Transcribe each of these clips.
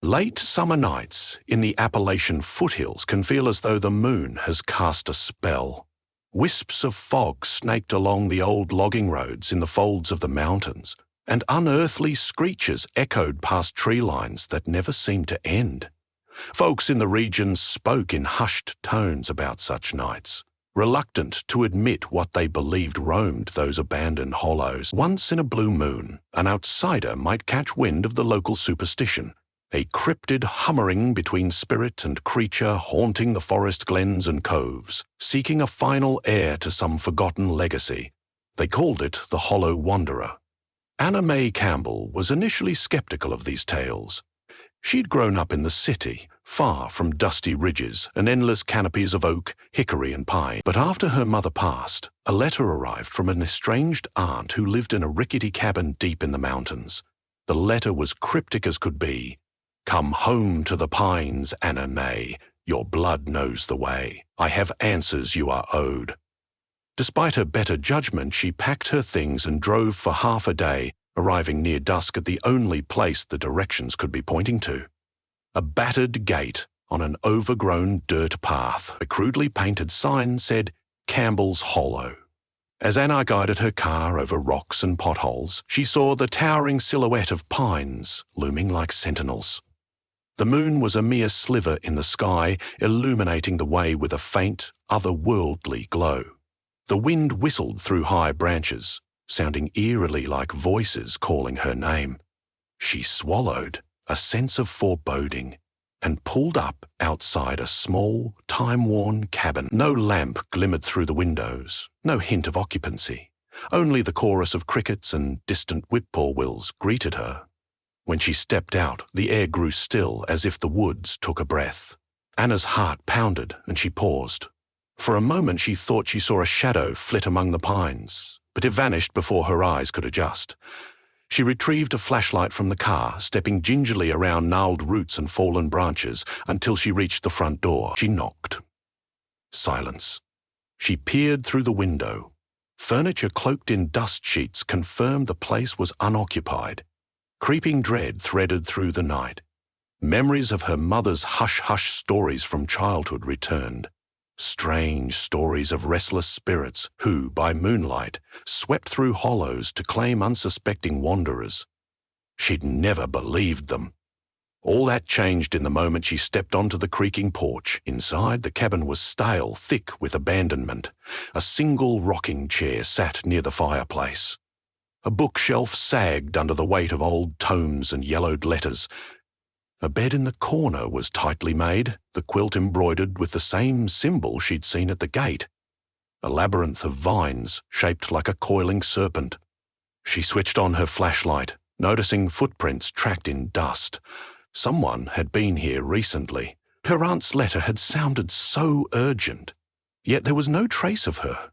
Late summer nights in the Appalachian foothills can feel as though the moon has cast a spell. Wisps of fog snaked along the old logging roads in the folds of the mountains, and unearthly screeches echoed past tree lines that never seemed to end. Folks in the region spoke in hushed tones about such nights, reluctant to admit what they believed roamed those abandoned hollows. Once in a blue moon, an outsider might catch wind of the local superstition, a cryptid hummering between spirit and creature haunting the forest glens and coves, seeking a final heir to some forgotten legacy. They called it the Hollow Wanderer. Anna Mae Campbell was initially skeptical of these tales. She'd grown up in the city, far from dusty ridges and endless canopies of oak, hickory and pine. But after her mother passed, a letter arrived from an estranged aunt who lived in a rickety cabin deep in the mountains. The letter was cryptic as could be. "Come home to the pines, Anna Mae. Your blood knows the way. I have answers you are owed." Despite her better judgment, she packed her things and drove for half a day, arriving near dusk at the only place the directions could be pointing to. A battered gate on an overgrown dirt path. A crudely painted sign said, "Campbell's Hollow." As Anna guided her car over rocks and potholes, she saw the towering silhouette of pines looming like sentinels. The moon was a mere sliver in the sky, illuminating the way with a faint, otherworldly glow. The wind whistled through high branches, sounding eerily like voices calling her name. She swallowed a sense of foreboding and pulled up outside a small, time-worn cabin. No lamp glimmered through the windows, no hint of occupancy. Only the chorus of crickets and distant whippoorwills greeted her. When she stepped out, the air grew still as if the woods took a breath. Anna's heart pounded and she paused. For a moment she thought she saw a shadow flit among the pines, but it vanished before her eyes could adjust. She retrieved a flashlight from the car, stepping gingerly around gnarled roots and fallen branches until she reached the front door. She knocked. Silence. She peered through the window. Furniture cloaked in dust sheets confirmed the place was unoccupied. Creeping dread threaded through the night. Memories of her mother's hush-hush stories from childhood returned. Strange stories of restless spirits who, by moonlight, swept through hollows to claim unsuspecting wanderers. She'd never believed them. All that changed in the moment she stepped onto the creaking porch. Inside, the cabin was stale, thick with abandonment. A single rocking chair sat near the fireplace. A bookshelf sagged under the weight of old tomes and yellowed letters. A bed in the corner was tightly made, the quilt embroidered with the same symbol she'd seen at the gate. A labyrinth of vines shaped like a coiling serpent. She switched on her flashlight, noticing footprints tracked in dust. Someone had been here recently. Her aunt's letter had sounded so urgent, yet there was no trace of her.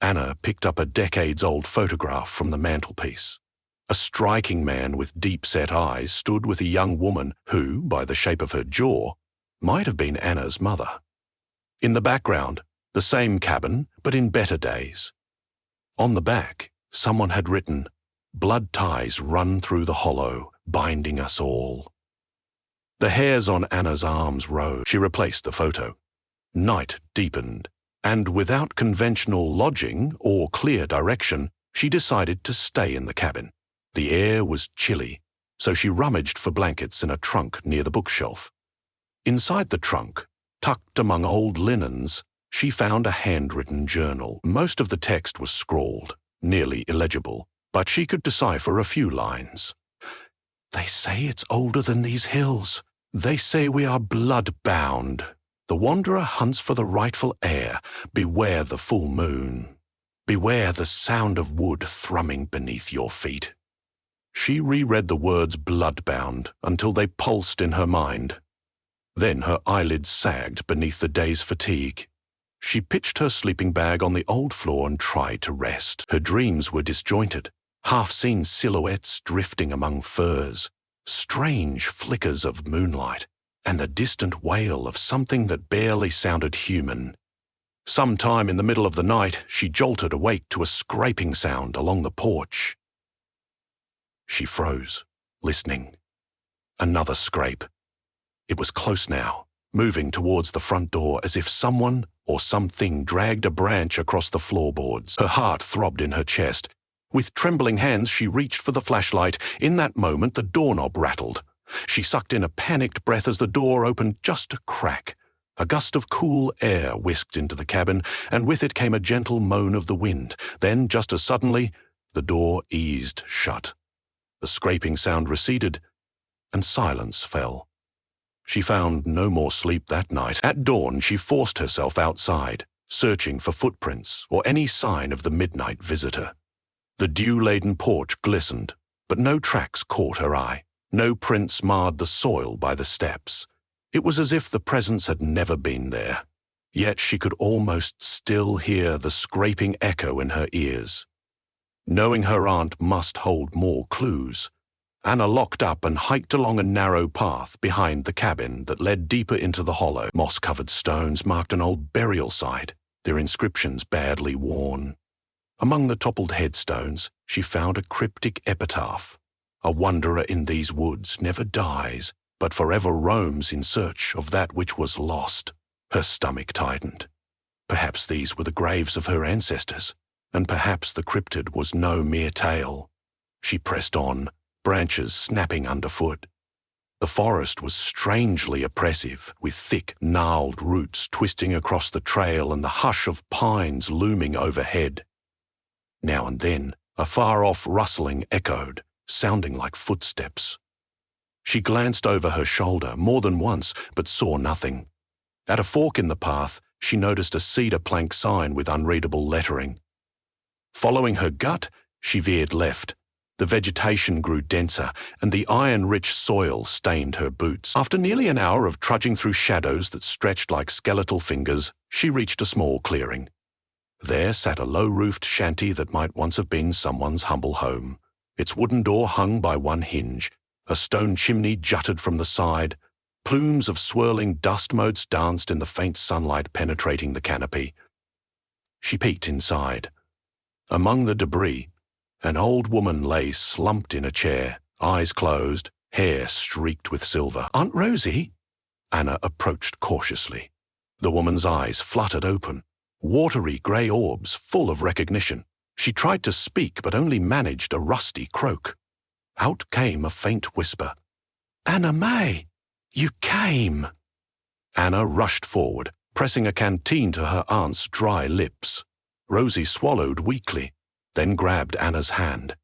Anna picked up a decades-old photograph from the mantelpiece. A striking man with deep-set eyes stood with a young woman who, by the shape of her jaw, might have been Anna's mother. In the background, the same cabin, but in better days. On the back, someone had written, "Blood ties run through the hollow, binding us all." The hairs on Anna's arms rose. She replaced the photo. Night deepened, and without conventional lodging or clear direction, she decided to stay in the cabin. The air was chilly, so she rummaged for blankets in a trunk near the bookshelf. Inside the trunk, tucked among old linens, she found a handwritten journal. Most of the text was scrawled, nearly illegible, but she could decipher a few lines. "They say it's older than these hills. They say we are blood-bound. The wanderer hunts for the rightful heir. Beware the full moon. Beware the sound of wood thrumming beneath your feet." She reread the words bloodbound until they pulsed in her mind. Then her eyelids sagged beneath the day's fatigue. She pitched her sleeping bag on the old floor and tried to rest. Her dreams were disjointed, half-seen silhouettes drifting among firs, strange flickers of moonlight, and the distant wail of something that barely sounded human. Sometime in the middle of the night, she jolted awake to a scraping sound along the porch. She froze, listening. Another scrape. It was close now, moving towards the front door as if someone or something dragged a branch across the floorboards. Her heart throbbed in her chest. With trembling hands, she reached for the flashlight. In that moment, the doorknob rattled. She sucked in a panicked breath as the door opened just a crack. A gust of cool air whisked into the cabin, and with it came a gentle moan of the wind. Then, just as suddenly, the door eased shut. The scraping sound receded, and silence fell. She found no more sleep that night. At dawn, she forced herself outside, searching for footprints or any sign of the midnight visitor. The dew-laden porch glistened, but no tracks caught her eye. No prints marred the soil by the steps. It was as if the presence had never been there. Yet she could almost still hear the scraping echo in her ears. Knowing her aunt must hold more clues, Anna locked up and hiked along a narrow path behind the cabin that led deeper into the hollow. Moss-covered stones marked an old burial site, their inscriptions badly worn. Among the toppled headstones, she found a cryptic epitaph. A wanderer in these woods never dies, but forever roams in search of that which was lost. Her stomach tightened. Perhaps these were the graves of her ancestors, and perhaps the cryptid was no mere tale. She pressed on, branches snapping underfoot. The forest was strangely oppressive, with thick, gnarled roots twisting across the trail and the hush of pines looming overhead. Now and then, a far-off rustling echoed, sounding like footsteps. She glanced over her shoulder more than once, but saw nothing. At a fork in the path, she noticed a cedar plank sign with unreadable lettering. Following her gut, she veered left. The vegetation grew denser, and the iron-rich soil stained her boots. After nearly an hour of trudging through shadows that stretched like skeletal fingers, she reached a small clearing. There sat a low-roofed shanty that might once have been someone's humble home. Its wooden door hung by one hinge. A stone chimney jutted from the side. Plumes of swirling dust motes danced in the faint sunlight penetrating the canopy. She peeked inside. Among the debris, an old woman lay slumped in a chair, eyes closed, hair streaked with silver. "Aunt Rosie?" Anna approached cautiously. The woman's eyes fluttered open, watery grey orbs full of recognition. She tried to speak but only managed a rusty croak. Out came a faint whisper. "Anna May, you came!" Anna rushed forward, pressing a canteen to her aunt's dry lips. Rosie swallowed weakly, then grabbed Anna's hand.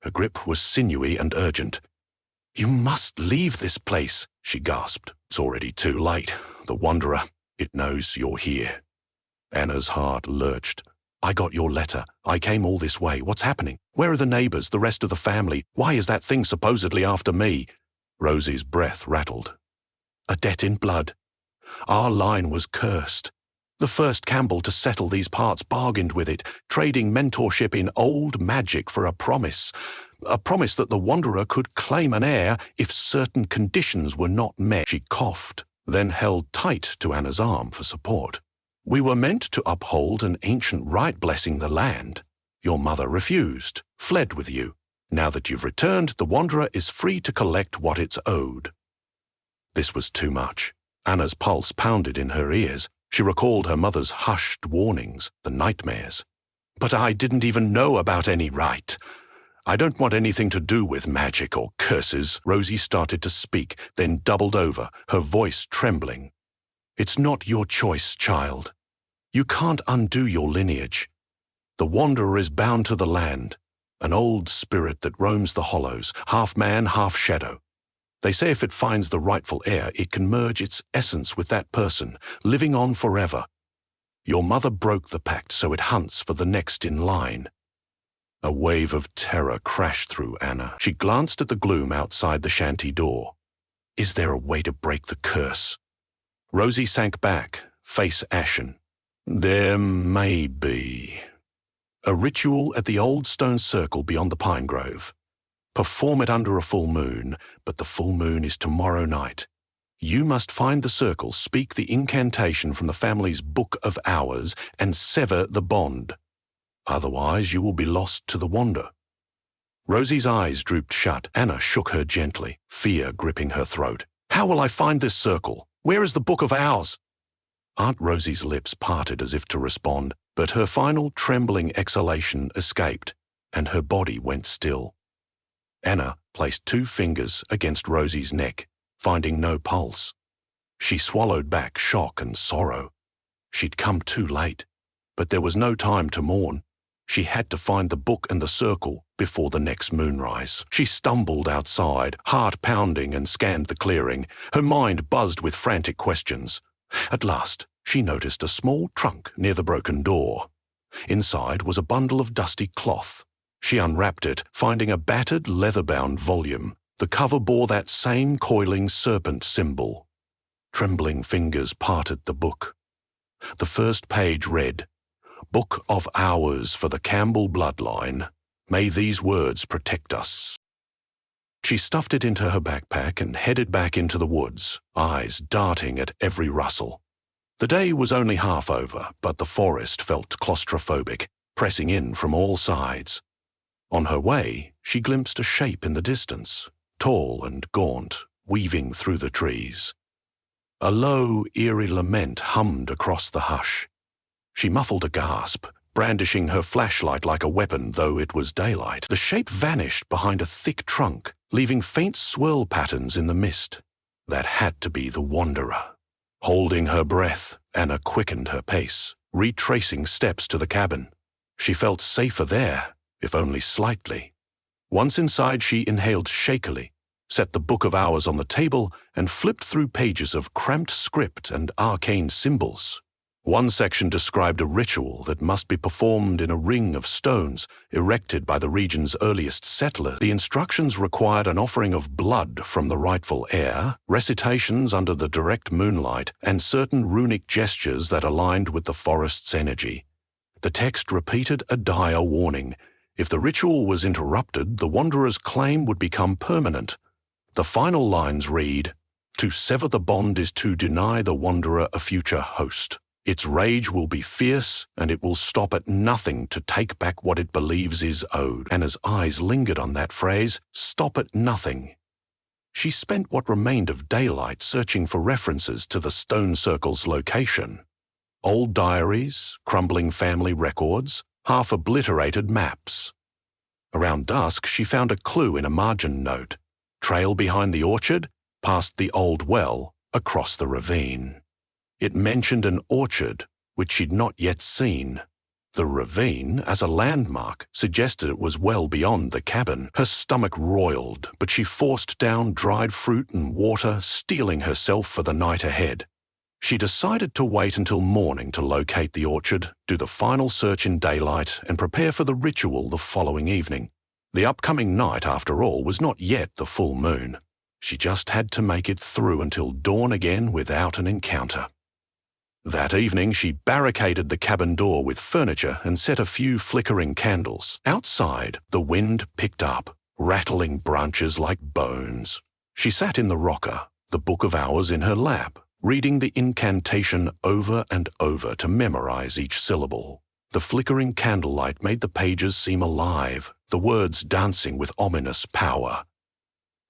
Her grip was sinewy and urgent. "You must leave this place," she gasped. "It's already too late. The Wanderer, it knows you're here." Anna's heart lurched. "I got your letter. I came all this way. What's happening? Where are the neighbors, the rest of the family? Why is that thing supposedly after me?" Rosie's breath rattled. "A debt in blood. Our line was cursed. The first Campbell to settle these parts bargained with it, trading mentorship in old magic for a promise that the Wanderer could claim an heir if certain conditions were not met." She coughed, then held tight to Anna's arm for support. "We were meant to uphold an ancient right blessing the land. Your mother refused, fled with you. Now that you've returned, the Wanderer is free to collect what it's owed." This was too much. Anna's pulse pounded in her ears. She recalled her mother's hushed warnings, the nightmares. "But I didn't even know about any right. I don't want anything to do with magic or curses." Rosie started to speak, then doubled over, her voice trembling. "It's not your choice, child. You can't undo your lineage. The Wanderer is bound to the land, an old spirit that roams the hollows, half man, half shadow. They say if it finds the rightful heir, it can merge its essence with that person, living on forever. Your mother broke the pact, so it hunts for the next in line." A wave of terror crashed through Anna. She glanced at the gloom outside the shanty door. Is there a way to break the curse? Rosie sank back, face ashen. "There may be. A ritual at the old stone circle beyond the pine grove. Perform it under a full moon, but the full moon is tomorrow night. You must find the circle, speak the incantation from the family's book of hours, and sever the bond. Otherwise you will be lost to the wander." Rosie's eyes drooped shut. Anna shook her gently, fear gripping her throat. "How will I find this circle? Where is the Book of Hours?" Aunt Rosie's lips parted as if to respond, but her final trembling exhalation escaped, and her body went still. Anna placed 2 fingers against Rosie's neck, finding no pulse. She swallowed back shock and sorrow. She'd come too late, but there was no time to mourn. She had to find the book and the circle before the next moonrise. She stumbled outside, heart pounding, and scanned the clearing. Her mind buzzed with frantic questions. At last, she noticed a small trunk near the broken door. Inside was a bundle of dusty cloth. She unwrapped it, finding a battered, leather-bound volume. The cover bore that same coiling serpent symbol. Trembling fingers parted the book. The first page read, "Book of Hours for the Campbell bloodline. May these words protect us." She stuffed it into her backpack and headed back into the woods, eyes darting at every rustle. The day was only half over, but the forest felt claustrophobic, pressing in from all sides. On her way, she glimpsed a shape in the distance, tall and gaunt, weaving through the trees. A low, eerie lament hummed across the hush. She muffled a gasp, brandishing her flashlight like a weapon, though it was daylight. The shape vanished behind a thick trunk, leaving faint swirl patterns in the mist. That had to be the Wanderer. Holding her breath, Anna quickened her pace, retracing steps to the cabin. She felt safer there, if only slightly. Once inside, she inhaled shakily, set the Book of Hours on the table, and flipped through pages of cramped script and arcane symbols. One section described a ritual that must be performed in a ring of stones erected by the region's earliest settler. The instructions required an offering of blood from the rightful heir, recitations under the direct moonlight, and certain runic gestures that aligned with the forest's energy. The text repeated a dire warning. If the ritual was interrupted, the Wanderer's claim would become permanent. The final lines read, "To sever the bond is to deny the Wanderer a future host. Its rage will be fierce, and it will stop at nothing to take back what it believes is owed." Anna's eyes lingered on that phrase, "stop at nothing." She spent what remained of daylight searching for references to the stone circle's location. Old diaries, crumbling family records, half-obliterated maps. Around dusk, she found a clue in a margin note. Trail behind the orchard, past the old well, across the ravine. It mentioned an orchard, which she'd not yet seen. The ravine, as a landmark, suggested it was well beyond the cabin. Her stomach roiled, but she forced down dried fruit and water, steeling herself for the night ahead. She decided to wait until morning to locate the orchard, do the final search in daylight, and prepare for the ritual the following evening. The upcoming night, after all, was not yet the full moon. She just had to make it through until dawn again without an encounter. That evening, she barricaded the cabin door with furniture and set a few flickering candles. Outside, the wind picked up, rattling branches like bones. She sat in the rocker, the Book of Hours in her lap, reading the incantation over and over to memorize each syllable. The flickering candlelight made the pages seem alive, the words dancing with ominous power.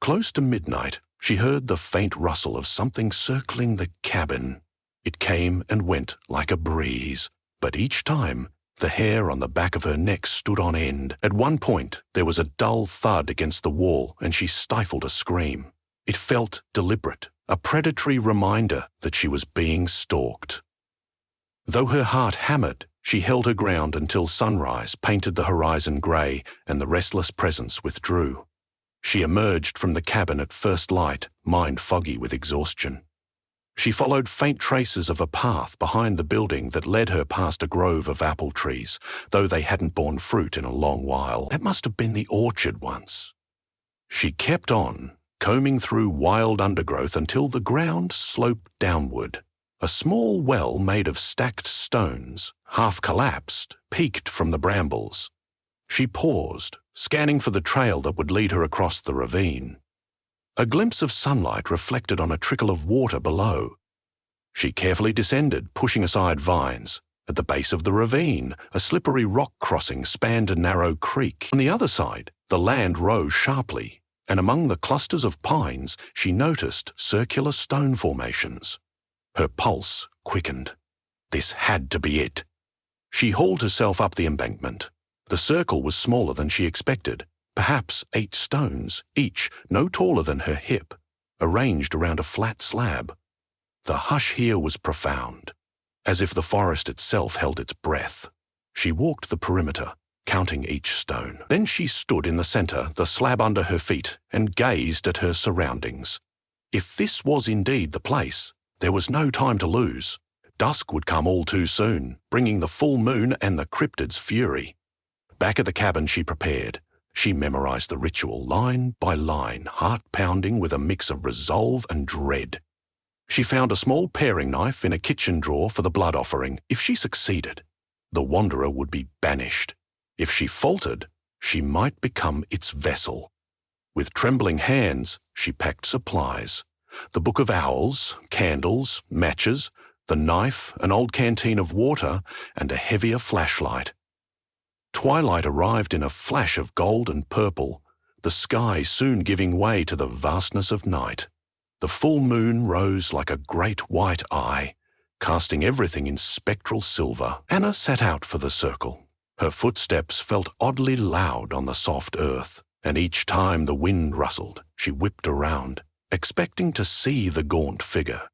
Close to midnight, she heard the faint rustle of something circling the cabin. It came and went like a breeze, but each time, the hair on the back of her neck stood on end. At one point, there was a dull thud against the wall, and she stifled a scream. It felt deliberate, a predatory reminder that she was being stalked. Though her heart hammered, she held her ground until sunrise painted the horizon grey and the restless presence withdrew. She emerged from the cabin at first light, mind foggy with exhaustion. She followed faint traces of a path behind the building that led her past a grove of apple trees, though they hadn't borne fruit in a long while. That must have been the orchard once. She kept on, combing through wild undergrowth until the ground sloped downward. A small well made of stacked stones, half collapsed, peeked from the brambles. She paused, scanning for the trail that would lead her across the ravine. A glimpse of sunlight reflected on a trickle of water below. She carefully descended, pushing aside vines. At the base of the ravine, a slippery rock crossing spanned a narrow creek. On the other side, The land rose sharply, and among the clusters of pines she noticed circular stone formations. Her pulse quickened. This had to be it. She hauled herself up the embankment. The circle was smaller than she expected, perhaps 8 stones, each no taller than her hip, arranged around a flat slab. The hush here was profound, as if the forest itself held its breath. She walked the perimeter, counting each stone. Then she stood in the center, the slab under her feet, and gazed at her surroundings. If this was indeed the place, there was no time to lose. Dusk would come all too soon, bringing the full moon and the cryptid's fury. Back at the cabin she prepared. She memorized the ritual line by line, heart pounding with a mix of resolve and dread. She found a small paring knife in a kitchen drawer for the blood offering. If she succeeded, the wanderer would be banished. If she faltered, she might become its vessel. With trembling hands, she packed supplies: the Book of Owls, candles, matches, the knife, an old canteen of water, and a heavier flashlight. Twilight arrived in a flash of gold and purple, the sky soon giving way to the vastness of night. The full moon rose like a great white eye, casting everything in spectral silver. Anna set out for the circle. Her footsteps felt oddly loud on the soft earth, and each time the wind rustled, she whipped around, expecting to see the gaunt figure.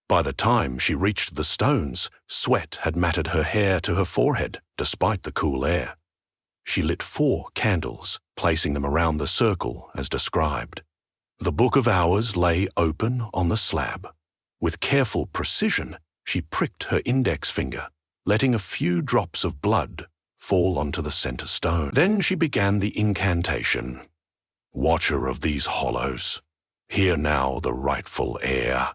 By the time she reached the stones, sweat had matted her hair to her forehead, despite the cool air. She lit 4 candles, placing them around the circle as described. The Book of Hours lay open on the slab. With careful precision, she pricked her index finger, letting a few drops of blood fall onto the center stone. Then she began the incantation. Watcher of these hollows, hear now the rightful heir.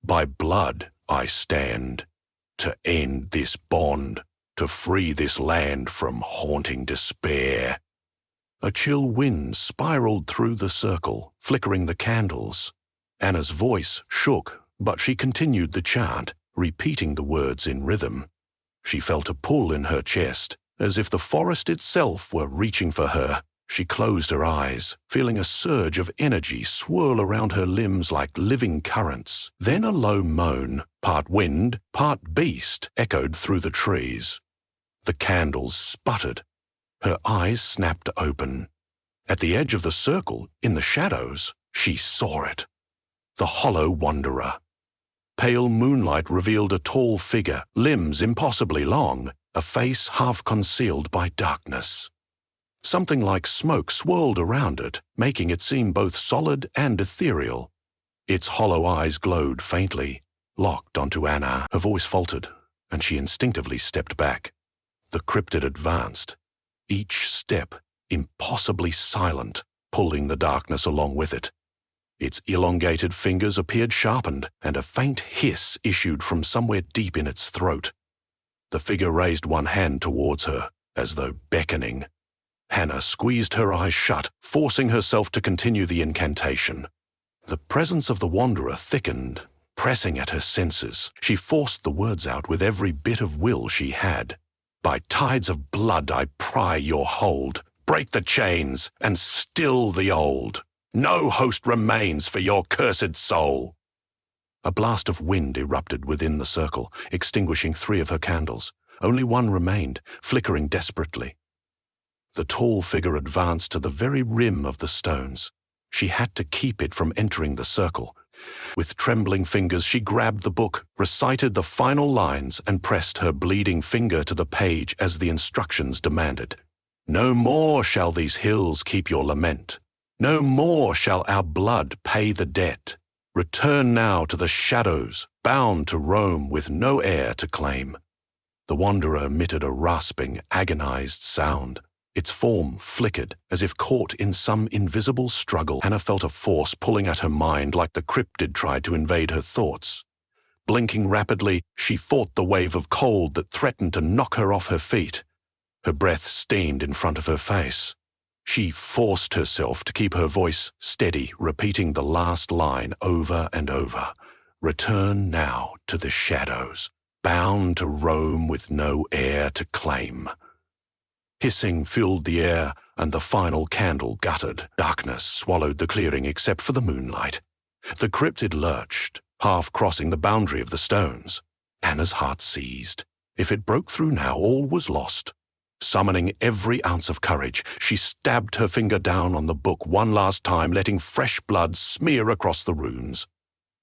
By blood I stand, to end this bond, to free this land from haunting despair. A chill wind spiraled through the circle, flickering the candles. Anna's voice shook, but she continued the chant, repeating the words in rhythm. She felt a pull in her chest, as if the forest itself were reaching for her. She closed her eyes, feeling a surge of energy swirl around her limbs like living currents. Then a low moan, part wind, part beast, echoed through the trees. The candles sputtered. Her eyes snapped open. At the edge of the circle, in the shadows, she saw it. The hollow wanderer. Pale moonlight revealed a tall figure, limbs impossibly long, a face half concealed by darkness. Something like smoke swirled around it, making it seem both solid and ethereal. Its hollow eyes glowed faintly, locked onto Anna. Her voice faltered, and she instinctively stepped back. The cryptid advanced, each step impossibly silent, pulling the darkness along with it. Its elongated fingers appeared sharpened, and a faint hiss issued from somewhere deep in its throat. The figure raised one hand towards her, as though beckoning. Hannah squeezed her eyes shut, forcing herself to continue the incantation. The presence of the wanderer thickened, pressing at her senses. She forced the words out with every bit of will she had. By tides of blood I pry your hold, break the chains, and still the old. No host remains for your cursed soul. A blast of wind erupted within the circle, extinguishing 3 of her candles. Only one remained, flickering desperately. The tall figure advanced to the very rim of the stones. She had to keep it from entering the circle. With trembling fingers, she grabbed the book, recited the final lines, and pressed her bleeding finger to the page as the instructions demanded. No more shall these hills keep your lament. No more shall our blood pay the debt. Return now to the shadows, bound to roam with no heir to claim. The wanderer emitted a rasping, agonized sound. Its form flickered, as if caught in some invisible struggle. Hannah felt a force pulling at her mind like the cryptid tried to invade her thoughts. Blinking rapidly, she fought the wave of cold that threatened to knock her off her feet. Her breath steamed in front of her face. She forced herself to keep her voice steady, repeating the last line over and over. Return now to the shadows, bound to roam with no heir to claim. Hissing filled the air, and the final candle guttered. Darkness swallowed the clearing except for the moonlight. The cryptid lurched, half crossing the boundary of the stones. Anna's heart seized. If it broke through now, all was lost. Summoning every ounce of courage, she stabbed her finger down on the book one last time, letting fresh blood smear across the runes.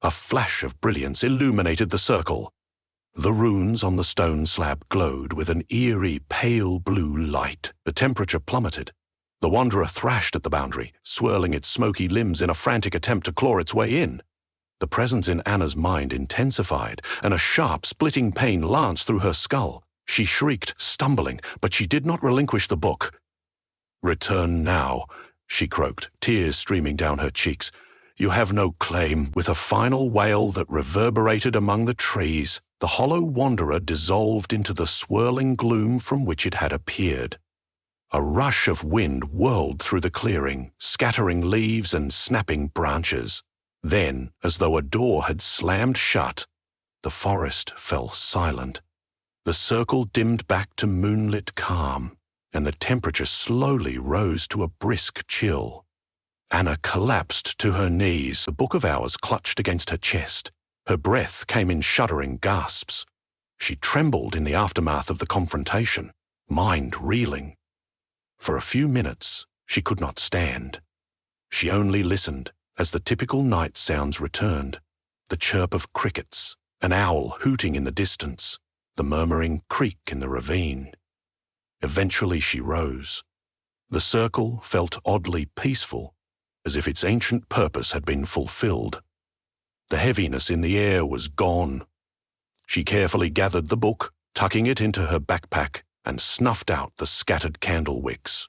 A flash of brilliance illuminated the circle. The runes on the stone slab glowed with an eerie, pale blue light. The temperature plummeted. The wanderer thrashed at the boundary, swirling its smoky limbs in a frantic attempt to claw its way in. The presence in Anna's mind intensified, and a sharp, splitting pain lanced through her skull. She shrieked, stumbling, but she did not relinquish the book. "Return now," she croaked, tears streaming down her cheeks. "You have no claim." With a final wail that reverberated among the trees, the hollow wanderer dissolved into the swirling gloom from which it had appeared. A rush of wind whirled through the clearing, scattering leaves and snapping branches. Then, as though a door had slammed shut, the forest fell silent. The circle dimmed back to moonlit calm, and the temperature slowly rose to a brisk chill. Anna collapsed to her knees, the Book of Hours clutched against her chest. Her breath came in shuddering gasps. She trembled in the aftermath of the confrontation, mind reeling. For a few minutes, she could not stand. She only listened as the typical night sounds returned, the chirp of crickets, an owl hooting in the distance, the murmuring creak in the ravine. Eventually she rose. The circle felt oddly peaceful, as if its ancient purpose had been fulfilled. The heaviness in the air was gone. She carefully gathered the book, tucking it into her backpack, and snuffed out the scattered candle wicks.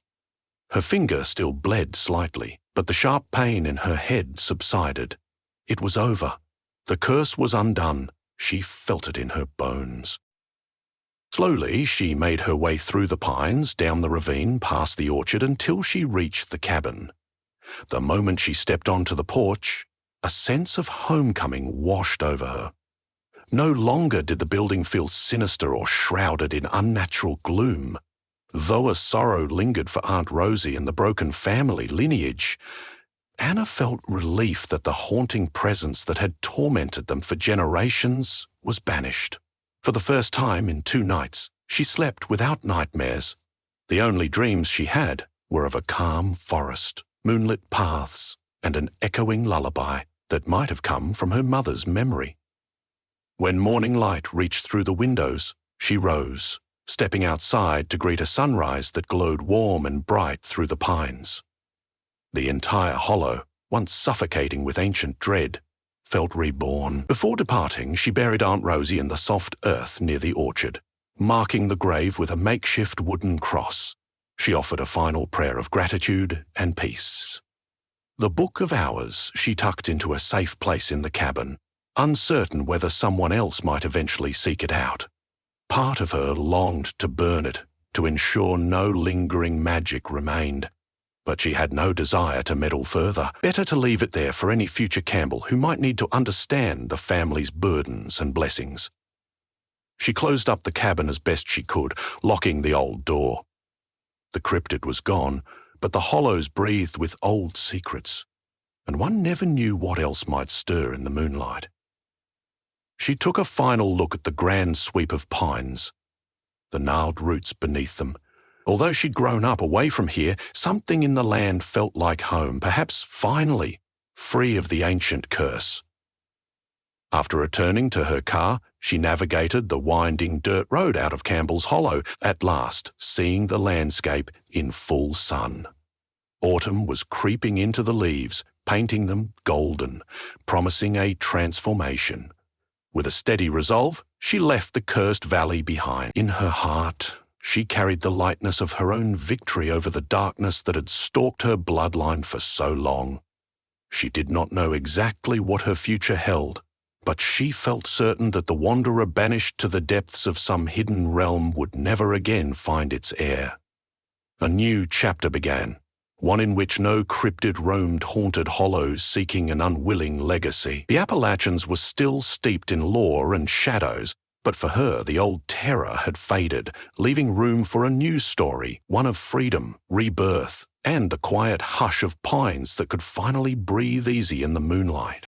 Her finger still bled slightly, but the sharp pain in her head subsided. It was over. The curse was undone. She felt it in her bones. Slowly, she made her way through the pines, down the ravine, past the orchard, until she reached the cabin. The moment she stepped onto the porch, a sense of homecoming washed over her. No longer did the building feel sinister or shrouded in unnatural gloom. Though a sorrow lingered for Aunt Rosie and the broken family lineage, Anna felt relief that the haunting presence that had tormented them for generations was banished. For the first time in 2 nights, she slept without nightmares. The only dreams she had were of a calm forest, moonlit paths, and an echoing lullaby that might have come from her mother's memory. When morning light reached through the windows, she rose, stepping outside to greet a sunrise that glowed warm and bright through the pines. The entire hollow, once suffocating with ancient dread, felt reborn. Before departing, she buried Aunt Rosie in the soft earth near the orchard, marking the grave with a makeshift wooden cross. She offered a final prayer of gratitude and peace. The Book of Hours she tucked into a safe place in the cabin, uncertain whether someone else might eventually seek it out. Part of her longed to burn it, to ensure no lingering magic remained. But she had no desire to meddle further. Better to leave it there for any future Campbell who might need to understand the family's burdens and blessings. She closed up the cabin as best she could, locking the old door. The cryptid was gone, but the hollows breathed with old secrets, and one never knew what else might stir in the moonlight. She took a final look at the grand sweep of pines, the gnarled roots beneath them. Although she'd grown up away from here, something in the land felt like home, perhaps finally, free of the ancient curse. After returning to her car, she navigated the winding dirt road out of Campbell's Hollow, at last seeing the landscape in full sun. Autumn was creeping into the leaves, painting them golden, promising a transformation. With a steady resolve, she left the cursed valley behind. In her heart, she carried the lightness of her own victory over the darkness that had stalked her bloodline for so long. She did not know exactly what her future held, but she felt certain that the wanderer banished to the depths of some hidden realm would never again find its heir. A new chapter began, one in which no cryptid roamed haunted hollows seeking an unwilling legacy. The Appalachians were still steeped in lore and shadows, But for her, the old terror had faded, leaving room for a new story, one of freedom, rebirth, and a quiet hush of pines that could finally breathe easy in the moonlight.